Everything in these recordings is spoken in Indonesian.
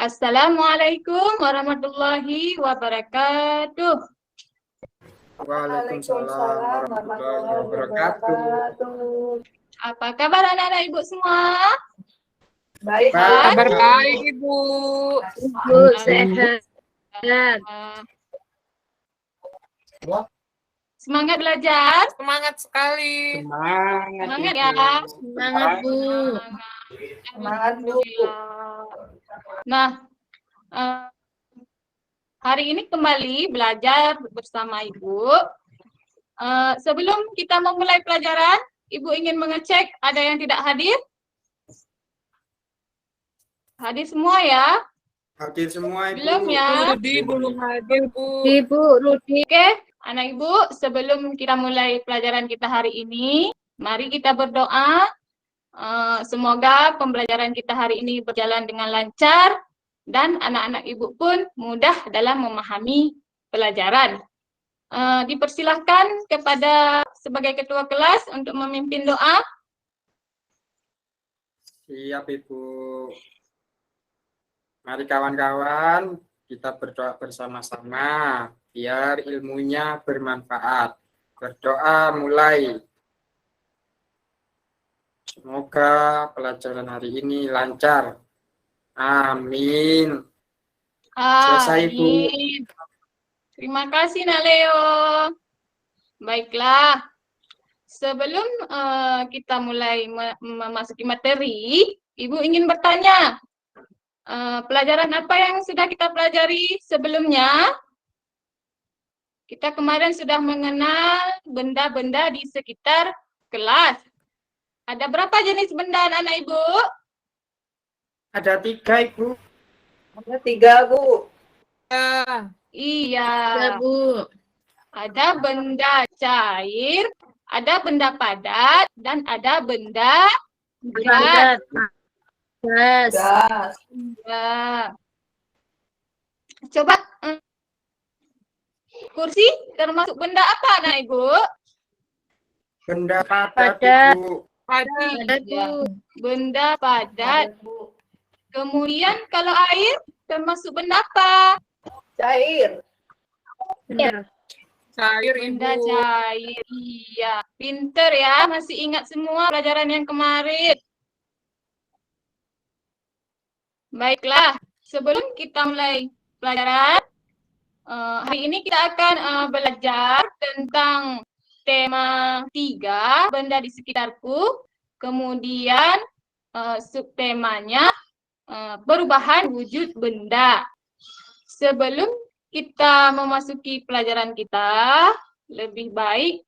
Assalamualaikum warahmatullahi wabarakatuh. Waalaikumsalam warahmatullahi wabarakatuh. Apa kabar anak-anak Ibu semua? Baik, Kabar baik, Ibu. Ibu sehat. Semangat belajar. Semangat sekali. Semangat ya. Semangat, Bu. Semangat, Bu. Nah, hari ini kembali belajar bersama Ibu. Sebelum kita memulai pelajaran, Ibu ingin mengecek ada yang tidak hadir? Hadir semua ya? Hadir semua, Ibu. Belum ya? Rudi belum hadir, Bu. Ibu Rudi. Oke, anak Ibu, sebelum kita mulai pelajaran kita hari ini, mari kita berdoa. Semoga pembelajaran kita hari ini berjalan dengan lancar dan anak-anak Ibu pun mudah dalam memahami pelajaran. Dipersilahkan kepada sebagai ketua kelas untuk memimpin doa. Siap, Ibu. Mari kawan-kawan, kita berdoa bersama-sama biar ilmunya bermanfaat. Berdoa mulai. Semoga pelajaran hari ini lancar. Amin. Selesai, Bu. Amin. Terima kasih, Nak Leo. Baiklah, sebelum kita mulai memasuki materi, Ibu ingin bertanya, pelajaran apa yang sudah kita pelajari sebelumnya? Kita kemarin sudah mengenal benda-benda di sekitar kelas. Ada berapa jenis benda, anak-anak Ibu? Ada 3, Ibu. Ada 3, Bu. Iya. Ya, Bu. Ada benda cair, ada benda padat, dan ada benda gas. Gas. Gas. Ya. Coba, kursi termasuk benda apa, anak Ibu? Benda padat, Padat. Ibu. Ada, Bu. Ya, benda padat. Bu. Kemudian kalau air termasuk benda apa? Cair. Benar. Cair, Ibu. Benda cair. Iya, pinter ya, masih ingat semua pelajaran yang kemarin. Baiklah, sebelum kita mulai pelajaran, hari ini kita akan belajar tentang tema 3, benda di sekitarku. Kemudian subtemanya perubahan wujud benda. Sebelum kita memasuki pelajaran kita, lebih baik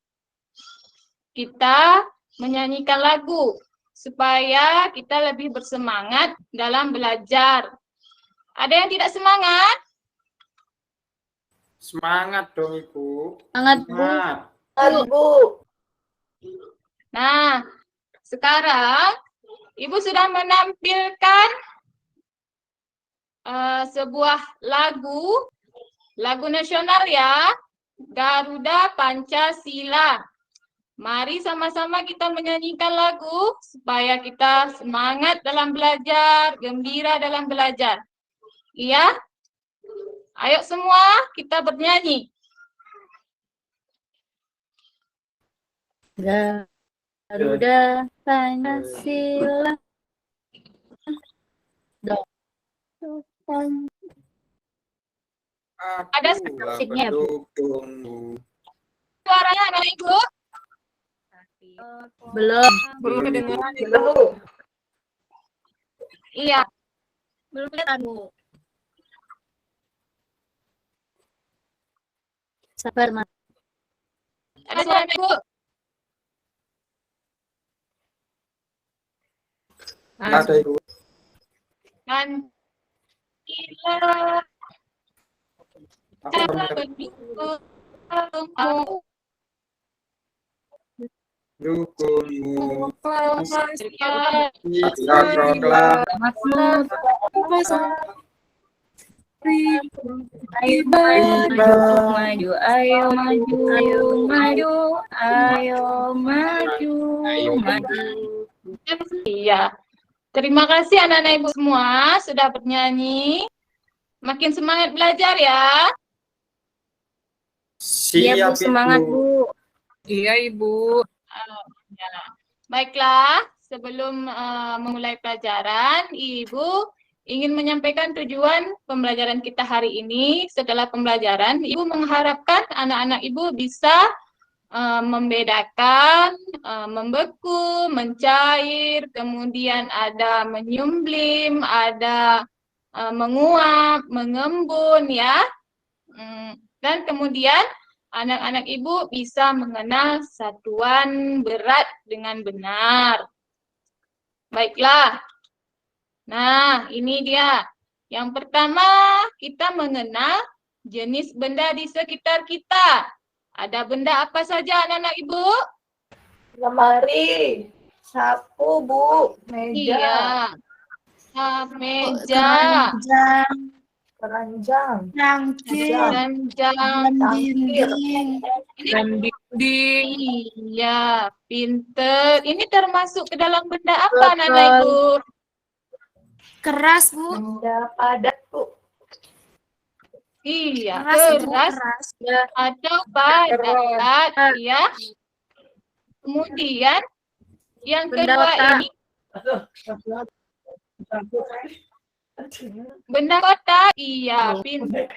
kita menyanyikan lagu supaya kita lebih bersemangat dalam belajar. Ada yang tidak semangat? Semangat dong, Ibu. Semangat, Bu. Semangat. Bu. Nah, sekarang Ibu sudah menampilkan sebuah lagu nasional ya, Garuda Pancasila. Mari sama-sama kita menyanyikan lagu supaya kita semangat dalam belajar, gembira dalam belajar. Iya? Ayo semua kita bernyanyi. Garuda Pancasila. Ada musiknya, Bu. pendukung. suaranya anak Ibu? Belum. Belum kedengeran, Ibu. Belum, Bu. Iya. Belum kelihatan, Bu. Sabar, Mas. Ada suara Ibu? Ada, Ibu. Kan gila. Dukungmu. Iya. Kita program. Ayo maju, ayo maju, ayo maju, ayo maju, maju. Iya. Terima kasih anak-anak Ibu semua sudah bernyanyi. Makin semangat belajar ya. Iya Siap Bu, semangat Ibu. Bu. Iya, Ibu. Ya. Baiklah, sebelum memulai pelajaran, Ibu ingin menyampaikan tujuan pembelajaran kita hari ini. Setelah pembelajaran, Ibu mengharapkan anak-anak Ibu bisa membedakan membeku, mencair, kemudian ada menyumblim, ada menguap, mengembun ya. Dan kemudian anak-anak Ibu bisa mengenal satuan berat dengan benar. Baiklah. Nah, ini dia. Yang pertama, kita mengenal jenis benda di sekitar kita. Ada benda apa saja anak-anak Ibu? Lemari, sapu, Bu, meja, Iya. Meja, keranjang, Rangkir, jam, ranjang. cangkir, Dan dinding. Iya, pinter. Ini termasuk ke dalam benda apa anak-anak Ibu? keras Bu, benda padat, Bu. Iya, keras Bu, keras keras. atau padat ya. Kemudian yang Benda kedua kotak. ini benda kotak. Iya, pinter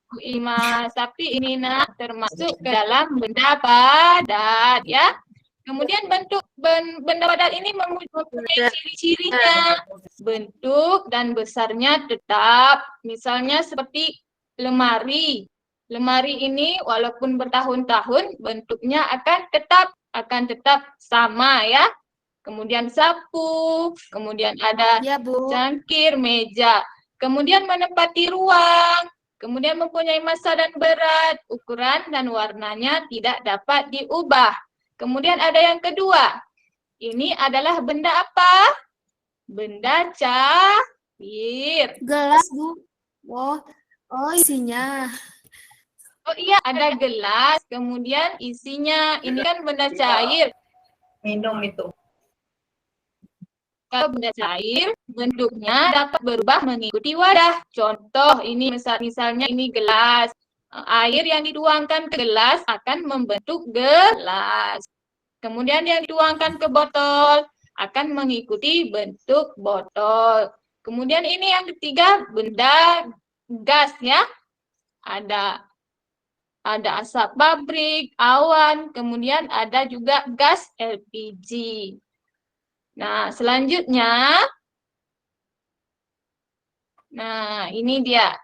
Bu Ima. Tapi ini nak termasuk ke dalam benda padat ya. Kemudian bentuk benda padat ini mempunyai ciri-cirinya. Bentuk dan besarnya tetap. Misalnya seperti lemari. Lemari ini walaupun bertahun-tahun bentuknya akan tetap sama ya. Kemudian sapu, kemudian ada Iya Bu, cangkir, meja. Kemudian menempati ruang, kemudian mempunyai massa dan berat, ukuran dan warnanya tidak dapat diubah. Kemudian ada yang kedua. Ini adalah benda apa? Benda cair. gelas Bu. Oh isinya. Oh iya, ada gelas, kemudian isinya. Ini kan benda cair. Minum itu. Kalau benda cair, bentuknya dapat berubah mengikuti wadah. Contoh, ini misalnya ini gelas. Air yang dituangkan ke gelas akan membentuk gelas. Kemudian yang dituangkan ke botol akan mengikuti bentuk botol. Kemudian ini yang ketiga, benda gas ya. Ada asap pabrik, awan, kemudian ada juga gas LPG. Nah, selanjutnya, nah ini dia.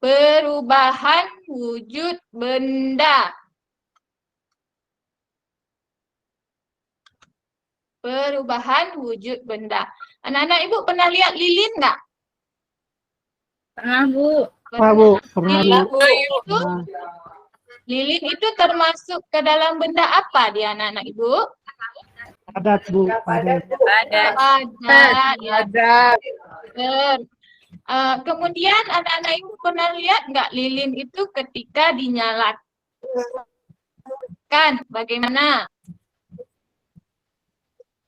Perubahan wujud benda. Perubahan wujud benda. Anak-anak Ibu pernah lihat lilin nggak? Pernah Bu. Lilin Bu. itu, lilin itu termasuk ke dalam benda apa dia anak-anak Ibu? Padat, Bu. Padat. Padat. Ya. Ada. Kemudian anak-anak Ibu pernah lihat nggak lilin itu ketika dinyalakan? Bagaimana?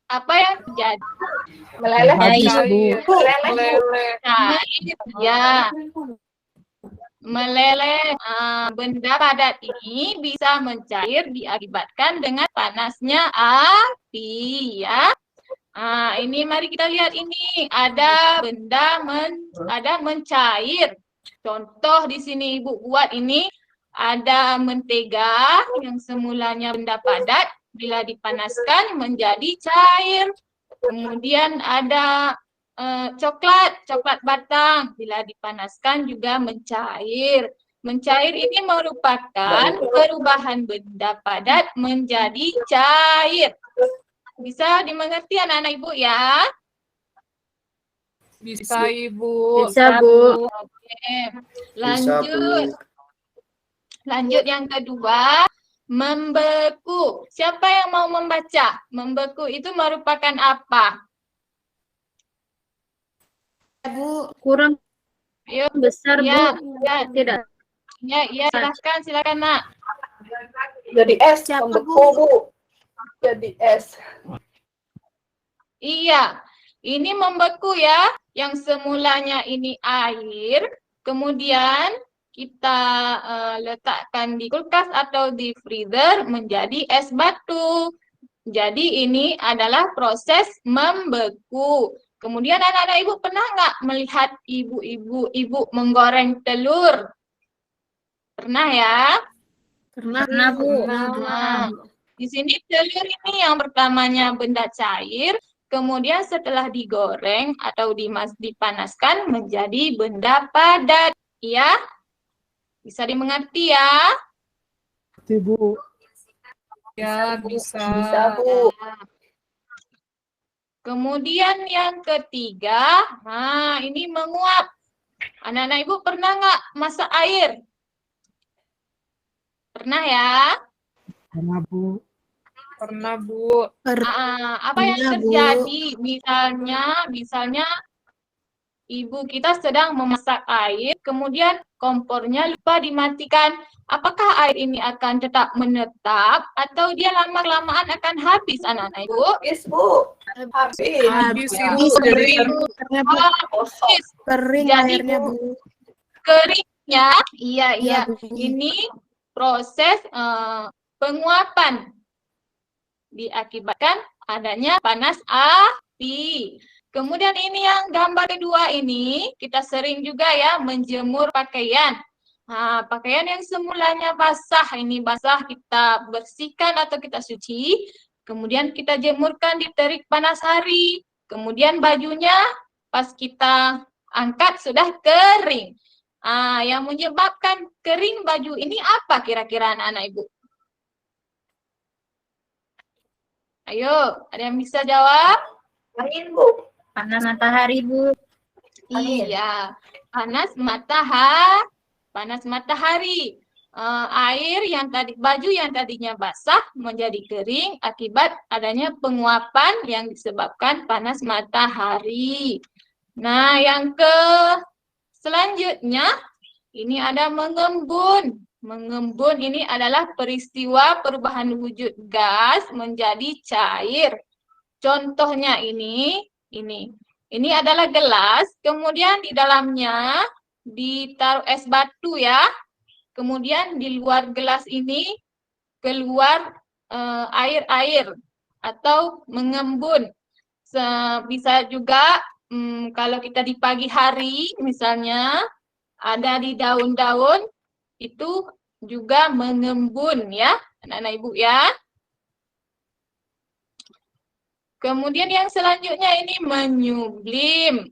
Apa yang terjadi? Meleleh, Cair. meleleh, Bu. Meleleh. Nah, ini dia. Meleleh. Benda padat ini bisa mencair diakibatkan dengan panasnya api ya. Ini mari kita lihat ini. Ada benda ada mencair. Contoh di sini Ibu buat ini ada mentega yang semulanya benda padat bila dipanaskan menjadi cair. Kemudian ada coklat batang bila dipanaskan juga mencair. Mencair ini merupakan perubahan benda padat menjadi cair. Bisa dimengerti anak-anak Ibu ya? Bisa, Ibu. Bisa Bu. Oke. Bisa, Bu. Lanjut yang kedua, membeku. Siapa yang mau membaca? Membeku itu merupakan apa? Bu, Kurang Ayo, besar ya, Bu. ya, Tidak. ya, silakan Nak. Jadi es, Siapa, membeku, Bu? Bu. Jadi es. Iya, ini membeku ya. Yang semulanya ini air, kemudian kita letakkan di kulkas atau di freezer menjadi es batu. Jadi ini adalah proses membeku. Kemudian anak-anak ibu pernah nggak melihat ibu menggoreng telur? Pernah ya? Pernah, Bu. Nah, di sini telur ini yang pertamanya benda cair, kemudian setelah digoreng atau dipanaskan menjadi benda padat. Ya, bisa dimengerti ya? Bu. Ya, bisa. Bisa, Bu. Kemudian yang ketiga, nah ini menguap. Anak-anak ibu pernah nggak masak air? Pernah ya? Pernah, Bu. Pernah, Bu. Apa yang Pernah, Bu. terjadi? Misalnya ibu kita sedang memasak air, kemudian kompornya lupa dimatikan. Apakah air ini akan tetap menetap atau dia lama-kelamaan akan habis, anak-anak ibu? Habis, Bu. Habis. Habis Ya. itu jadi Habis. Kering Jadi, airnya, Bu, Bu. keringnya, iya. Ya, Bu. Ini proses penguapan diakibatkan adanya panas api. Kemudian ini yang gambar kedua ini, kita sering juga ya menjemur pakaian. Nah, pakaian yang semulanya basah, ini basah kita bersihkan atau kita cuci, kemudian kita jemurkan di terik panas hari. Kemudian bajunya pas kita angkat sudah kering. Yang menyebabkan kering baju ini apa kira-kira anak-anak ibu? Ayo, ada yang bisa jawab? Angin, Bu. Panas matahari, Bu. Angin. Iya, panas matahari. Air yang baju yang tadinya basah menjadi kering akibat adanya penguapan yang disebabkan panas matahari. Nah, yang selanjutnya ini ada mengembun. Mengembun ini adalah peristiwa perubahan wujud gas menjadi cair. Contohnya ini adalah gelas, kemudian di dalamnya ditaruh es batu ya. Kemudian di luar gelas ini keluar air-air atau mengembun. Bisa juga kalau kita di pagi hari misalnya ada di daun-daun itu juga mengembun ya, anak-anak ibu ya. Kemudian yang selanjutnya ini menyublim.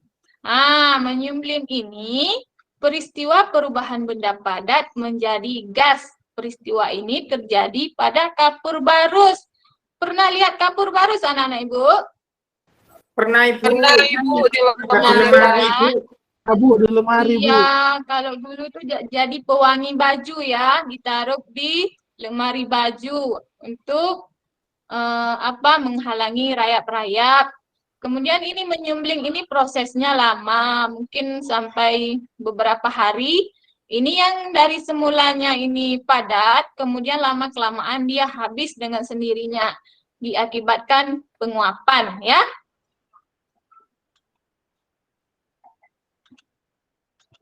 Menyublim ini peristiwa perubahan benda padat menjadi gas. Peristiwa ini terjadi pada kapur barus. Pernah lihat kapur barus anak-anak ibu? Pernah, Ibu. Pernah, Ibu. Di Di lemari, Bu. Bu, di lemari, Bu. Iya, kalau dulu tuh jadi pewangi baju ya, ditaruh di lemari baju untuk menghalangi rayap-rayap. Kemudian ini menyembling ini prosesnya lama, mungkin sampai beberapa hari. Ini yang dari semulanya ini padat, kemudian lama-kelamaan dia habis dengan sendirinya, diakibatkan penguapan ya.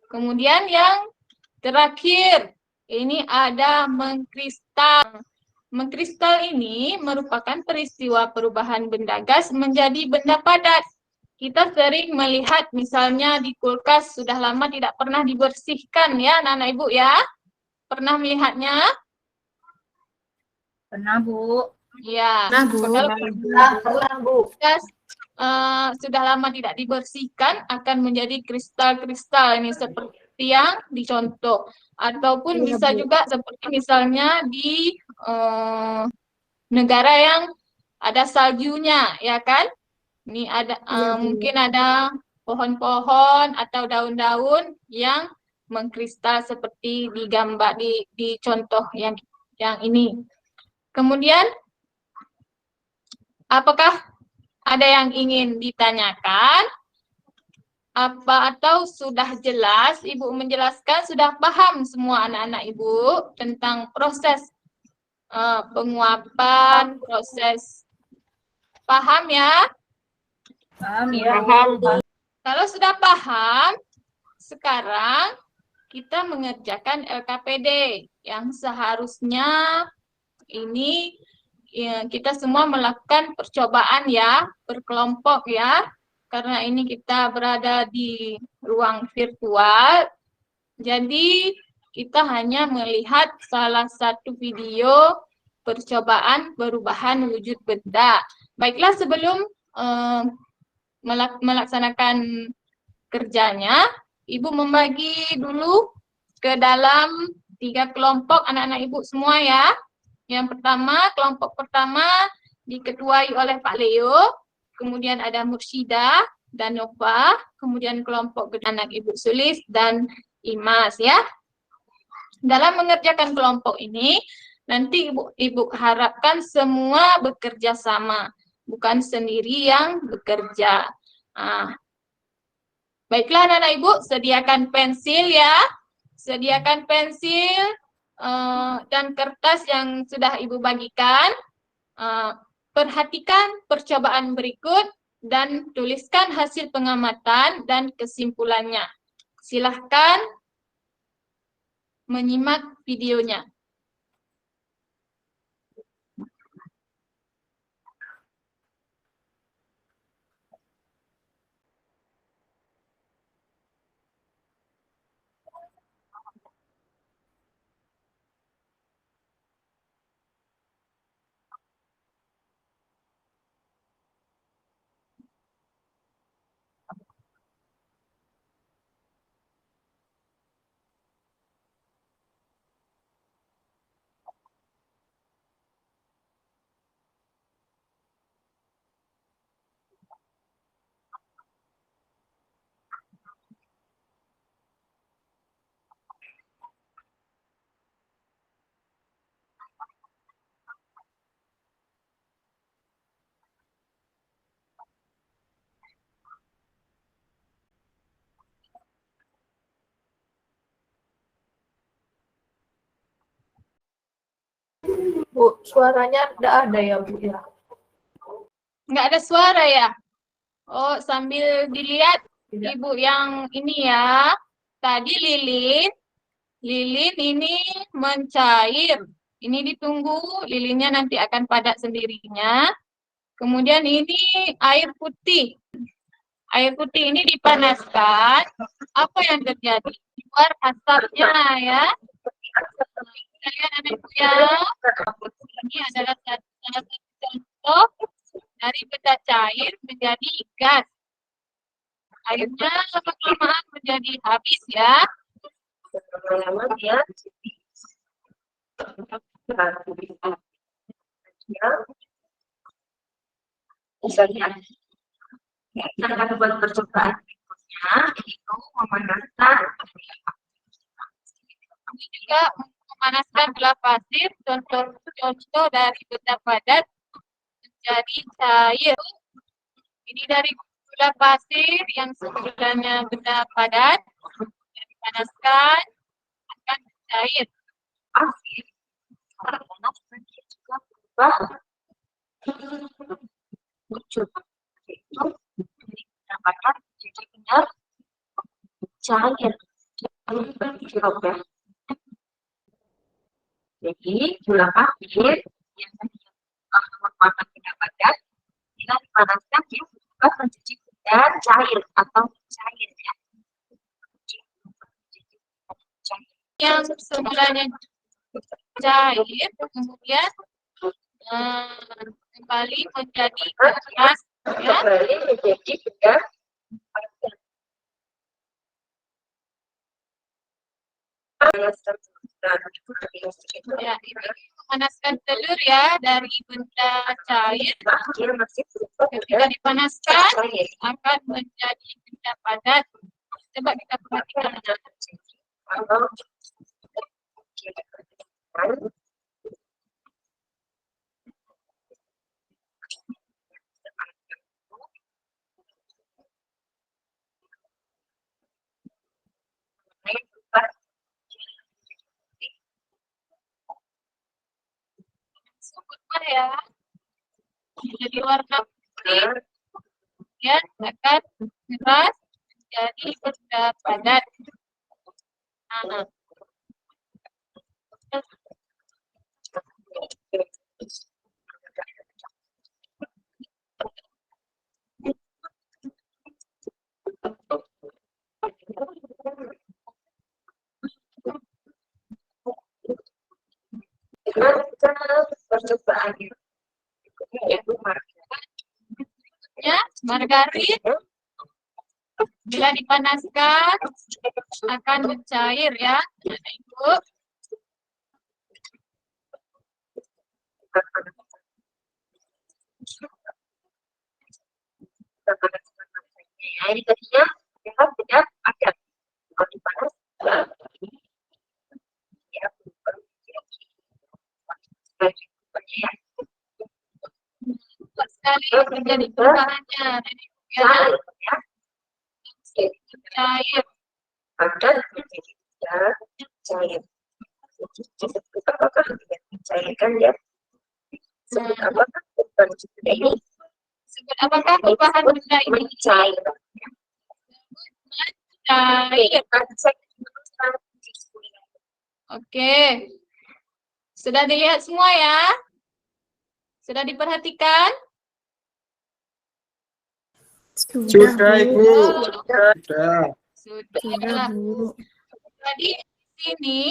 Kemudian yang terakhir, ini ada mengkristal. Mengkristal ini merupakan peristiwa perubahan benda gas menjadi benda padat. Kita sering melihat misalnya di kulkas sudah lama tidak pernah dibersihkan ya anak-anak ibu ya. Pernah melihatnya? Pernah, Bu. Ya. Nah, Bu. Pernah, Bu. Kulkas sudah lama tidak dibersihkan akan menjadi kristal-kristal ini seperti yang dicontoh. Ataupun Iya, bisa Bu. juga seperti misalnya di negara yang ada saljunya, ya kan? Ini ada Iya, Bu. mungkin ada pohon-pohon atau daun-daun yang mengkristal seperti di gambar di contoh yang ini. Kemudian apakah ada yang ingin ditanyakan? Atau sudah jelas Ibu menjelaskan, sudah paham semua anak-anak Ibu tentang proses penguapan, proses paham ya? Paham, Bu. Kalau sudah paham, sekarang kita mengerjakan LKPD yang seharusnya ini ya, kita semua melakukan percobaan ya, berkelompok ya. Karena ini kita berada di ruang virtual, jadi kita hanya melihat salah satu video percobaan perubahan wujud benda. Baiklah, sebelum melaksanakan kerjanya, Ibu membagi dulu ke dalam 3 kelompok anak-anak Ibu semua ya. Yang pertama, kelompok pertama diketuai oleh Pak Leo, kemudian ada Mursyida dan Nova, kemudian kelompok anak Ibu Sulis dan Imas ya. Dalam mengerjakan kelompok ini, nanti Ibu harapkan semua bekerja sama, bukan sendiri yang bekerja. Baiklah anak-anak Ibu, sediakan pensil ya. Sediakan pensil dan kertas yang sudah Ibu bagikan. Perhatikan percobaan berikut dan tuliskan hasil pengamatan dan kesimpulannya. Silahkan menyimak videonya. Bu, suaranya tidak ada ya, Bu ya. Nggak ada suara ya? Oh, sambil dilihat Tidak. Ibu yang ini ya. Tadi lilin ini mencair. Ini ditunggu, lilinnya nanti akan padat sendirinya. Kemudian ini air putih. Air putih ini dipanaskan. Apa yang terjadi? Keluar asapnya ya. Kalian anak ya. Ini adalah salah satu contoh dari benda cair menjadi gas. Airnya lama-kelamaan menjadi habis ya. Lama-lama dia misalnya kita akan buat percobaan berikutnya yaitu memanaskan. Ini juga memanaskan gula pasir, contoh dari benda padat menjadi cair. Ini dari gula pasir yang sebenarnya benda padat dipanaskan akan cair. Pasir karena dia juga berubah wujud, yaitu mendapatkan jadi benar cair dirubah. Jadi gula pasir yang tadinya merupakan benda padat bila dipanaskan dia berubah menjadi benda cair atau cair ya. Yang sebenarnya cair kemudian kembali menjadi gas ya. Kembali menjadi benda padat. Ya, ini memanaskan telur ya dari benda cair. Ketika dipanaskan akan menjadi benda padat. Coba kita perhatikan. Sumbernya ya, jadi warna putih, kemudian akan keras jadi benda padat. Nah, percobaan yaitu ya, margarin bila dipanaskan akan mencair ya, Ibu. ini tadinya kita tidak ada kalau dipanas ya Cepat sekali terjadi perubahannya. Ya, cair. padat menjadi tidak cair. Apakah tidak mencairkan ya? Sebut apakah perubahan benda ini? Sebut apakah perubahan benda ini? Mencair. Cair. Oke. Sudah dilihat semua ya? Sudah diperhatikan? Sudah, Ibu. Sudah. Sudah. Jadi di sini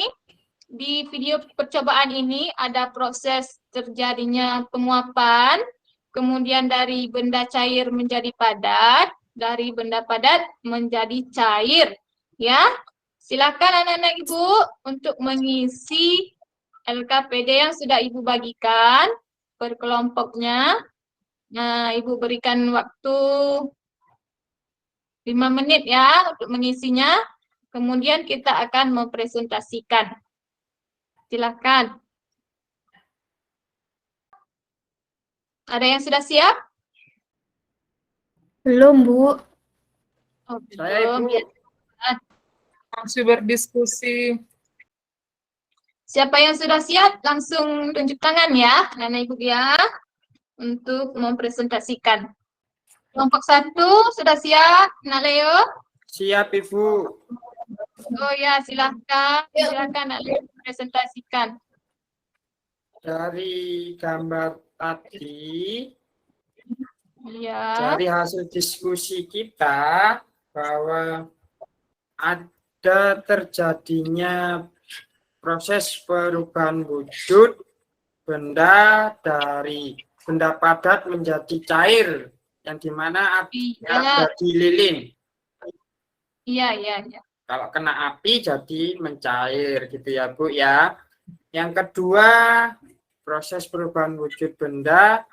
di video percobaan ini ada proses terjadinya penguapan, kemudian dari benda cair menjadi padat, dari benda padat menjadi cair. Ya, silakan anak-anak Ibu untuk mengisi LKPD yang sudah Ibu bagikan per kelompoknya. Nah, Ibu berikan waktu 5 menit ya untuk mengisinya. Kemudian kita akan mempresentasikan. Silakan. Ada yang sudah siap? Belum, Bu. Oh, Saya, belum. Ibu. Ya. Masih berdiskusi. Siapa yang sudah siap, langsung tunjuk tangan ya, Anak Ibu ya, untuk mempresentasikan. Kelompok 1 sudah siap, Nak Leo? Siap, Ibu. Oh ya, silakan. Silakan Nak Leo presentasikan. Dari gambar tadi, Ya. dari hasil diskusi kita bahwa ada terjadinya proses perubahan wujud benda dari benda padat menjadi cair, yang dimana apinya Iya. jadi lilin. Iya, iya, iya. Kalau kena api jadi mencair gitu ya, Bu ya. Yang kedua, proses perubahan wujud benda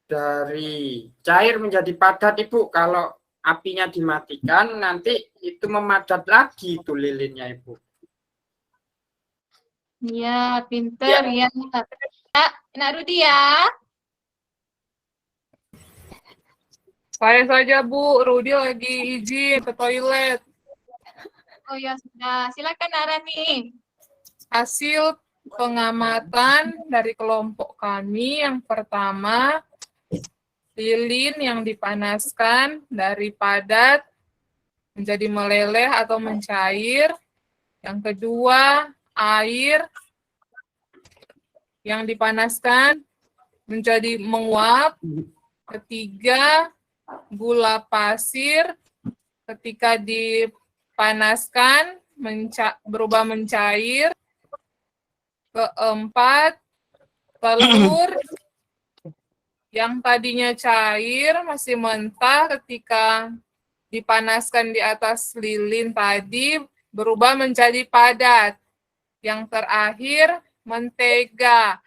dari cair menjadi padat, Ibu. Kalau apinya dimatikan nanti itu memadat lagi itu lilinnya, Ibu. Iya, pinter ya. Nak Rudi ya. Saya saja, Bu. Rudi lagi izin ke toilet. Oh ya, sudah. Silakan Nak Rani. Hasil pengamatan dari kelompok kami yang pertama, lilin yang dipanaskan dari padat menjadi meleleh atau mencair. Yang kedua, air yang dipanaskan menjadi menguap. Ketiga, gula pasir ketika dipanaskan berubah mencair. Keempat, telur yang tadinya cair masih mentah ketika dipanaskan di atas lilin tadi berubah menjadi padat. Yang terakhir, mentega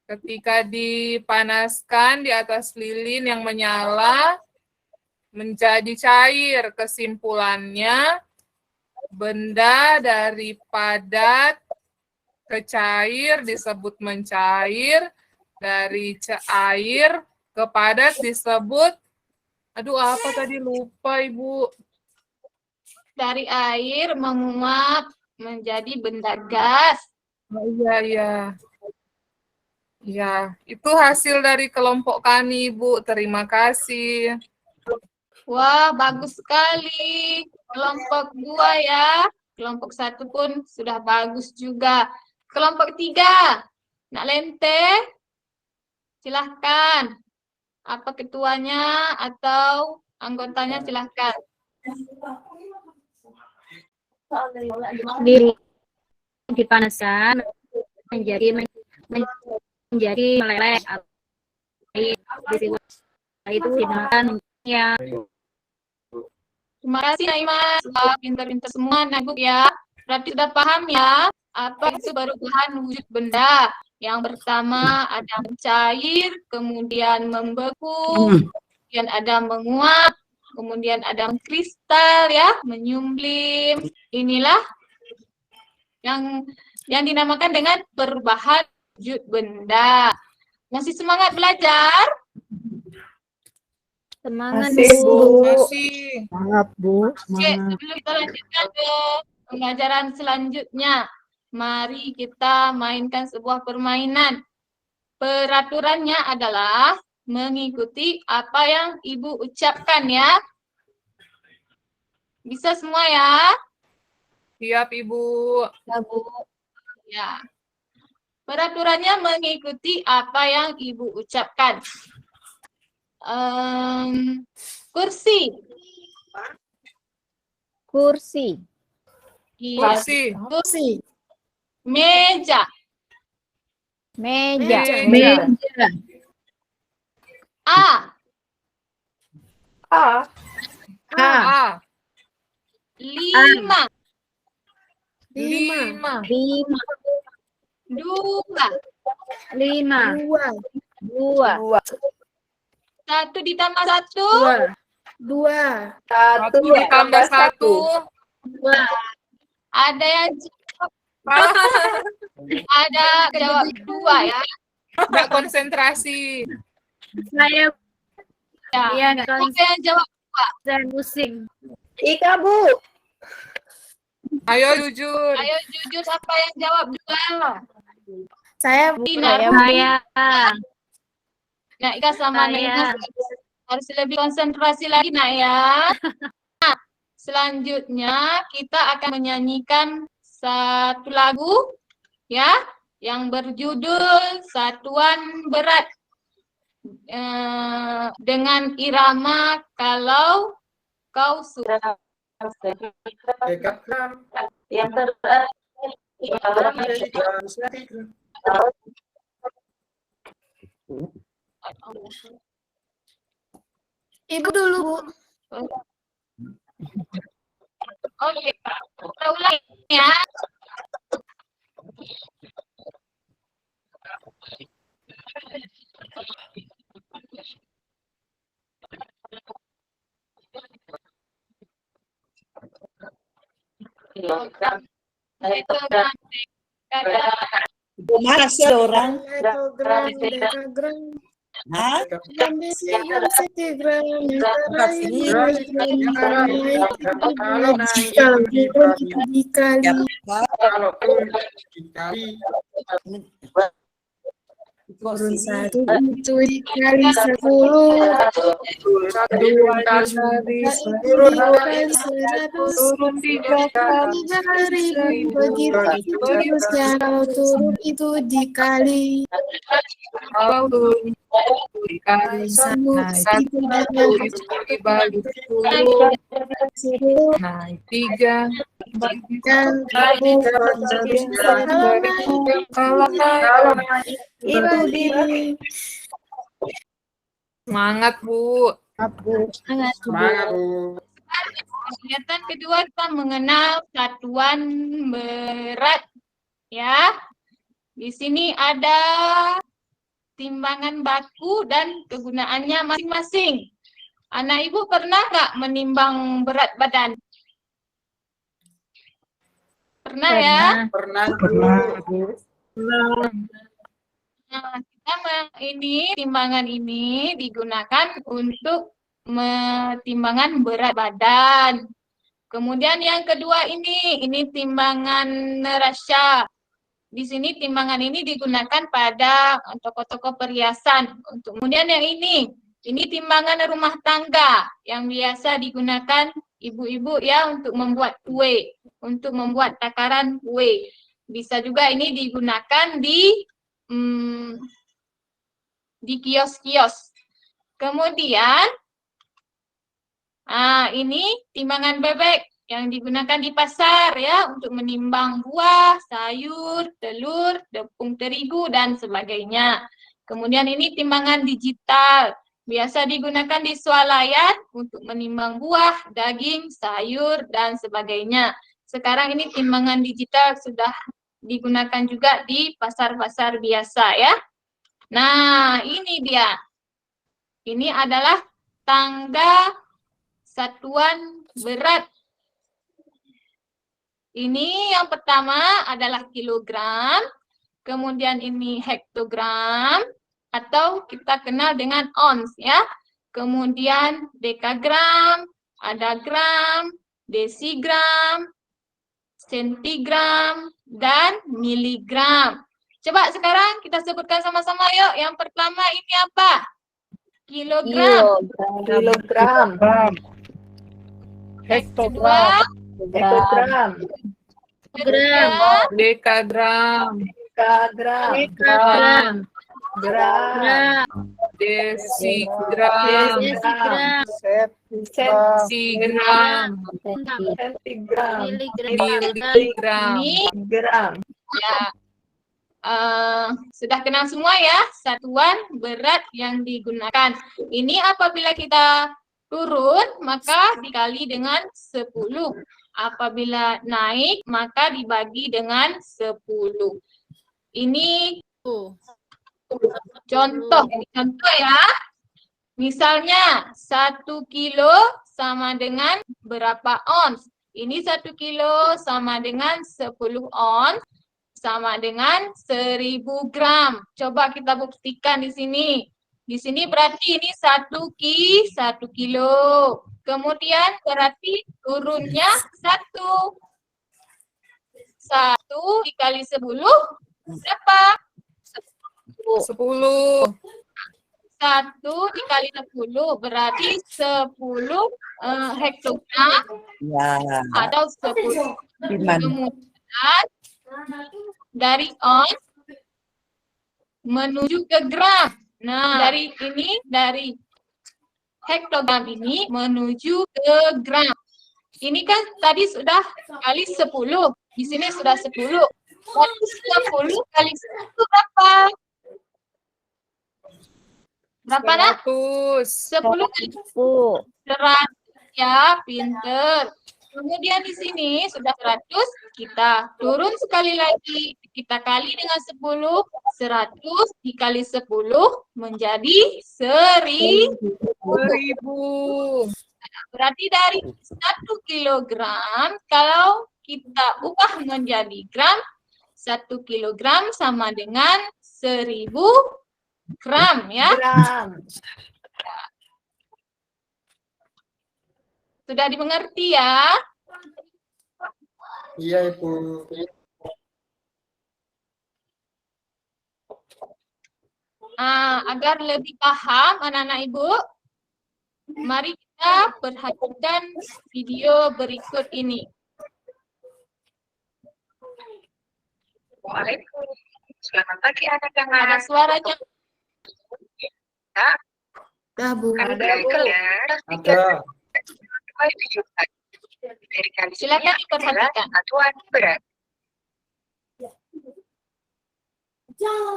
ketika dipanaskan di atas lilin yang menyala menjadi cair. Kesimpulannya, benda dari padat ke cair disebut mencair, dari air ke padat disebut, aduh apa tadi lupa Ibu. Dari air menguap menjadi benda gas. Oh, iya. Ya, itu hasil dari kelompok kami, Bu. Terima kasih. Wah, bagus sekali. Kelompok 2 ya. Kelompok 1 pun sudah bagus juga. Kelompok 3. Nak Lente, silahkan. Apa ketuanya atau anggotanya silahkan. Dipanaskan menjadi meleleh atau itu digunakan ya. Terima kasih Naima, sudah pintar-pintar semua Ibu ya. Berarti sudah paham ya apa itu perubahan wujud benda. Yang pertama ada mencair, kemudian membeku, kemudian ada menguap, kemudian ada mengkristal ya, menyumblim. Inilah yang dinamakan dengan perubahan wujud benda. Masih semangat belajar? Semangat Masih, Bu. Bu. Masih. Semangat, Bu. Oke, Semangat. sebelum kita lanjutkan ke pembelajaran selanjutnya, mari kita mainkan sebuah permainan. Peraturannya adalah mengikuti apa yang Ibu ucapkan ya. Bisa semua ya? Siap, Ibu. Ya, Bu. Ya. Peraturannya mengikuti apa yang Ibu ucapkan. Kursi. Kursi. Iya. Kursi. Kursi. Meja. Meja. Meja. A. A. A. 5. 5. 2. 5. 2. 1 ditambah 1. 2. 1 ditambah 1. Ada yang ada jawab 2 ya. Nggak konsentrasi. Saya Ya. iya nggak tahu Ada yang jawab saya pusing. Ika, Bu. Ayo jujur. Ayo jujur siapa yang jawab 2. Saya Tina. Saya Nah, Ika sama Saya. Naina harus lebih konsentrasi lagi nak ya. Nah, selanjutnya kita akan menyanyikan satu lagu ya yang berjudul Satuan Berat dengan irama Kalau Kau Suka. Yang Ibu dulu, Bu. Oke, kita ulang ya. Mana sih ada orang? Dekagram, dekagram. Hah? Dekagram, setigram, dikali. Kalau dikali Turun 1 itu dikali 10. 2 kali 10. Dikali 100. Turun 3 kali. 3.000 begitu terusnya. Kalau turun itu dikali. Kalau turun dikali Itu satu itu dibagi 10. Naik 3. dan Kalau naik itu diri. semangat, Bu. semangat Bu. Kegiatan kedua kita mengenal satuan berat ya. Di sini ada timbangan baku dan kegunaannya masing-masing. Anak Ibu pernah nggak menimbang berat badan? Pernah ya? Pernah Bu. Nah, timbangan ini digunakan untuk timbangan berat badan. Kemudian yang kedua ini timbangan neraca. Di sini timbangan ini digunakan pada toko-toko perhiasan. Kemudian yang ini Ini timbangan rumah tangga yang biasa digunakan ibu-ibu ya untuk membuat kue, untuk membuat takaran kue. Bisa juga ini digunakan di kios-kios. Kemudian, ini timbangan bebek yang digunakan di pasar ya untuk menimbang buah, sayur, telur, tepung terigu dan sebagainya. Kemudian ini timbangan digital, biasa digunakan di swalayan untuk menimbang buah, daging, sayur dan sebagainya. Sekarang ini timbangan digital sudah digunakan juga di pasar-pasar biasa ya. Nah, ini dia. Ini adalah tangga satuan berat. Ini yang pertama adalah kilogram, kemudian ini hektogram, atau kita kenal dengan ons ya. Kemudian dekagram, ada gram, desigram, sentigram, dan miligram. Coba sekarang kita sebutkan sama-sama yuk. Yang pertama ini apa? Kilogram. Kilogram. Kedua, Hektogram. gram. Dekagram, Gram. Gram. desigram, Desigram. sigram, Sentigram. miligram. Ini Gram. ya, sudah kenal semua ya satuan berat yang digunakan. Ini apabila kita turun maka dikali dengan 10. Apabila naik maka dibagi dengan 10. Ini contoh ya. Misalnya 1 kilo sama dengan berapa ons? Ini 1 kilo sama dengan 10 ons sama dengan 1000 gram. Coba kita buktikan di sini. Di sini berarti ini 1 kilo. Kemudian berarti turunnya 1. 1 dikali 10 berapa? 10, 1 dikali 10 berarti 10 hektogram Ya. atau 10. Gimana? Kemudian dari ons menuju ke gram. Nah, dari hektogram ini menuju ke gram. Ini kan tadi sudah kali 10. Di sini sudah 10. Berarti 10 kali 1 berapa? Berapa nak? 100, 10 kali 100 ya, pinter. Kemudian di sini sudah 100, kita turun sekali lagi, kita kali dengan 10, 100 dikali 10 menjadi 1000. 1000, Berarti dari 1 kilogram, kalau kita ubah menjadi gram, 1 kilogram sama dengan 1000 gram ya. Gram. Sudah dimengerti ya? Iya, Ibu. Agar lebih paham anak-anak Ibu, mari kita perhatikan video berikut ini. Waalaikumsalam. Selamat pagi anak-anak. Ada suaranya. Bu. ada Bu. Ada. Dari kali Silakan sekian diperhatikan. satuan berat.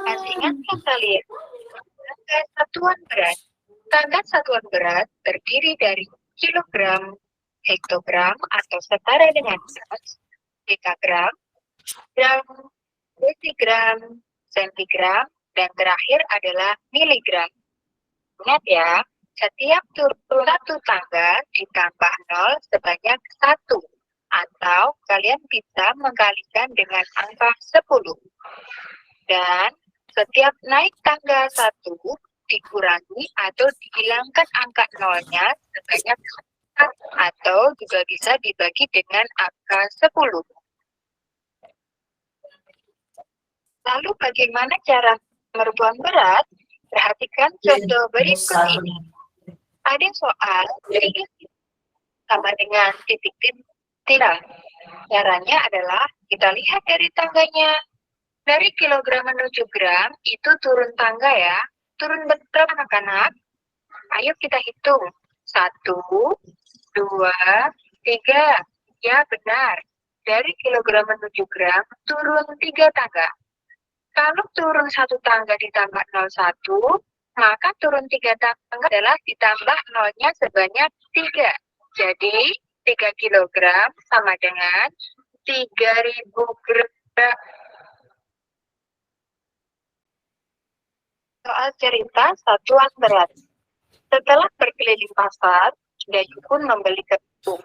Masih ingatkah kalian? Tangga satuan berat terdiri dari kilogram, hektogram atau setara dengan gram, dekagram, gram, desigram, sentigram, dan terakhir adalah miligram. Ingat ya, setiap turun satu tangga ditambah 0 sebanyak 1. Atau kalian bisa mengkalikan dengan angka 10. Dan setiap naik tangga 1 dikurangi atau dihilangkan angka 0-nya sebanyak 1. Atau juga bisa dibagi dengan angka 10. Lalu bagaimana cara merubuhan berat? Perhatikan contoh berikut ini. Ada soal sama dengan titik. Caranya adalah kita lihat dari tangganya. Dari kilogram menuju gram itu turun tangga ya. Turun berapa anak-anak? Ayo kita hitung. 1, 2, 3. Ya benar. Dari kilogram menuju gram turun 3 tangga. Kalau turun 1 tangga ditambah 01, maka turun 3 tangga adalah ditambah nolnya sebanyak 3. Jadi 3 kilogram sama dengan 3.000 gram. Soal cerita satuan berat. Setelah berkeliling pasar, Dayu pun membeli kerupuk.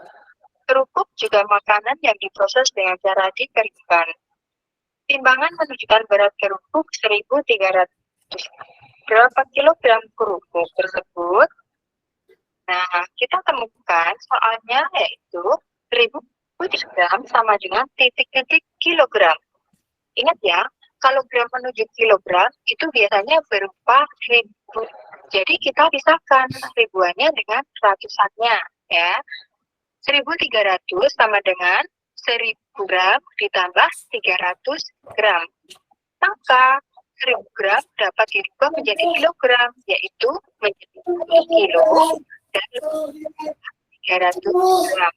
Kerupuk juga makanan yang diproses dengan cara dikeringkan. Timbangan menunjukkan berat kerupuk 1.300. Berapa kilogram kerupuk tersebut? Nah, kita temukan soalnya yaitu 1.000 gram sama dengan titik-titik kilogram. Ingat ya, kalau gram menuju kilogram itu biasanya berupa ribu. Jadi kita pisahkan ribuannya dengan ratusannya ya. 1.300 sama dengan 1.000 gram ditambah 300 gram. Maka 1.000 gram dapat dirubah menjadi kilogram, yaitu menjadi kilo dan 300 gram.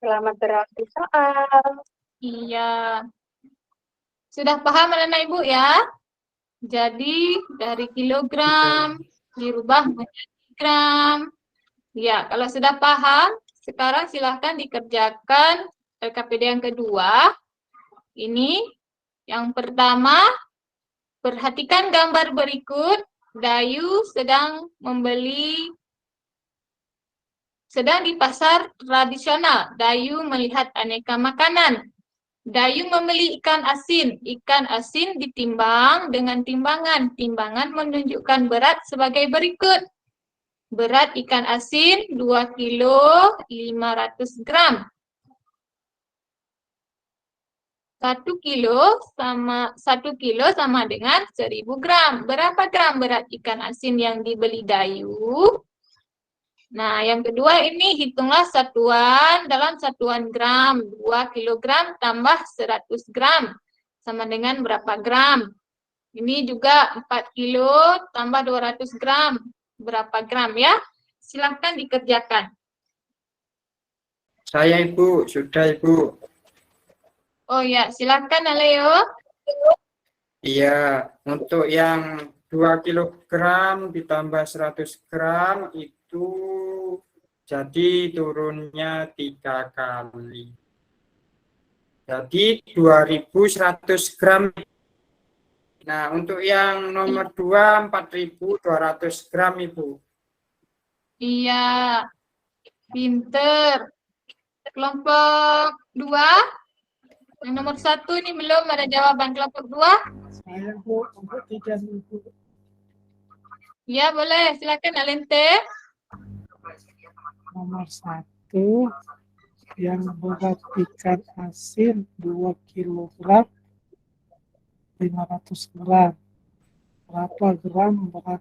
Selamat beraktif soal. Iya. Sudah paham anak-anak Ibu ya? Jadi dari kilogram dirubah menjadi gram. Ya, kalau sudah paham, sekarang silahkan dikerjakan LKPD yang kedua. Ini yang pertama, perhatikan gambar berikut. Dayu sedang di pasar tradisional. Dayu melihat aneka makanan. Dayu membeli ikan asin. Ikan asin ditimbang dengan timbangan. Timbangan menunjukkan berat sebagai berikut. Berat ikan asin 2 kilo 500 gram. 1 kilo sama dengan 1.000 gram. Berapa gram berat ikan asin yang dibeli Dayu? Nah, yang kedua ini hitunglah satuan dalam satuan gram. 2 kilogram tambah 100 gram. Sama dengan berapa gram? Ini juga 4 kilo tambah 200 gram. Berapa gram ya? Silahkan dikerjakan. Saya Ibu, sudah Ibu. Oh ya, silahkan Aleo. Iya, untuk yang 2 kilogram ditambah 100 gram itu jadi turunnya 3 kali. Jadi 2.100 gram. Nah, untuk yang nomor 2, 4.200 gram, Ibu. Iya, pinter. Kelompok 2, yang nomor 1 ini belum ada jawaban. Kelompok 2? Saya Bu, untuk 3.000. Ya, boleh. Silakan Alente. Nomor 1, yang berat ikan asin 2 kilogram 500 gram. Berapa gram berat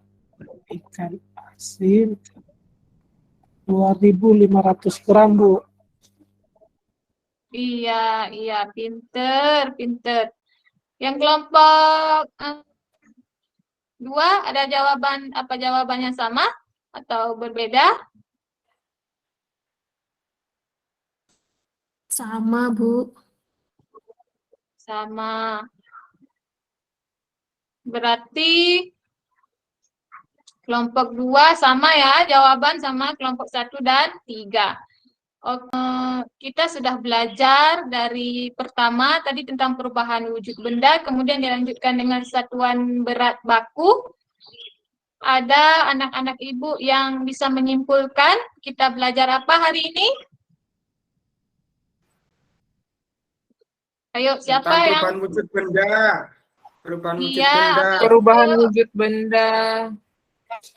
ikan asin? 2.500 gram, Bu. Iya, pinter. Yang kelompok 2 ada jawabannya sama atau berbeda? Sama, Bu. Sama. Berarti kelompok 2 sama ya, jawaban sama kelompok 1 dan 3. Oke, kita sudah belajar dari pertama tadi tentang perubahan wujud benda, kemudian dilanjutkan dengan satuan berat baku. Ada anak-anak Ibu yang bisa menyimpulkan kita belajar apa hari ini? Ayo, siapa Tentang yang? perubahan wujud benda. Perubahan wujud Iya. benda. Perubahan wujud benda.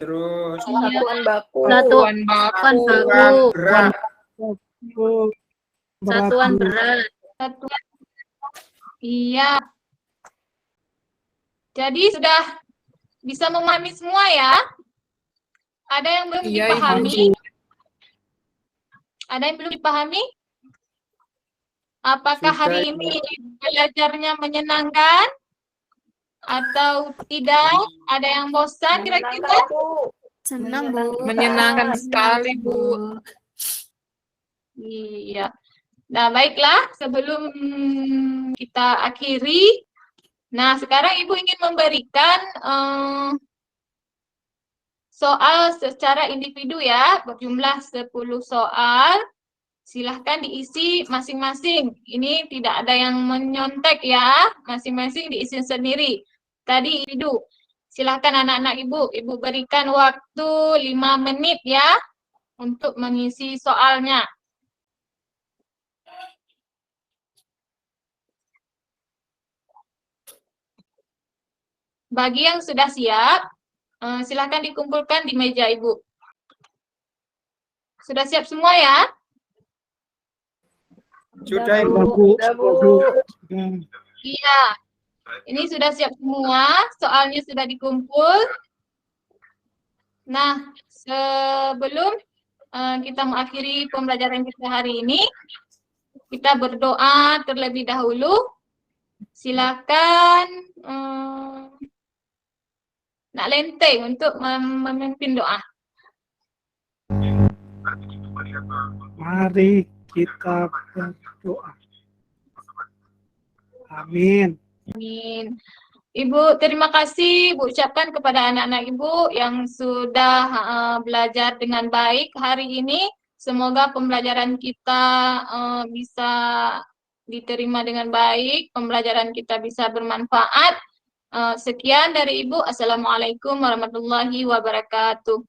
Terus Satuan baku. Satuan baku. satuan berat. Bu, Satuan berat. Iya. Jadi sudah bisa memahami semua ya? Ada yang belum Iya, dipahami? Ibu. Ada yang belum dipahami? Apakah Sudah, hari Ibu. ini belajarnya menyenangkan atau tidak? Ada yang bosan kira-kira? Menyenangkan, Bu. Senang, Bu. Menyenangkan sekali, Bu. Iya. Nah, baiklah, sebelum kita akhiri, nah sekarang Ibu ingin memberikan soal secara individu ya, berjumlah 10 soal. Silahkan diisi masing-masing. Ini tidak ada yang menyontek ya, masing-masing diisi sendiri. Tadi individu. Silahkan anak-anak Ibu berikan waktu 5 menit ya untuk mengisi soalnya. Bagi yang sudah siap, silahkan dikumpulkan di meja Ibu. Sudah siap semua ya? Sudah, Ibu. Sudah, Bu. Iya. Ini sudah siap semua, soalnya sudah dikumpul. Nah, sebelum kita mengakhiri pembelajaran kita hari ini, kita berdoa terlebih dahulu. Silakan Nak Lente untuk memimpin doa. Mari kita berdoa. Amin. Amin. Ibu, terima kasih Ibu ucapkan kepada anak-anak Ibu yang sudah belajar dengan baik hari ini. Semoga pembelajaran kita bisa diterima dengan baik, pembelajaran kita bisa bermanfaat. Sekian dari Ibu. Assalamualaikum warahmatullahi wabarakatuh.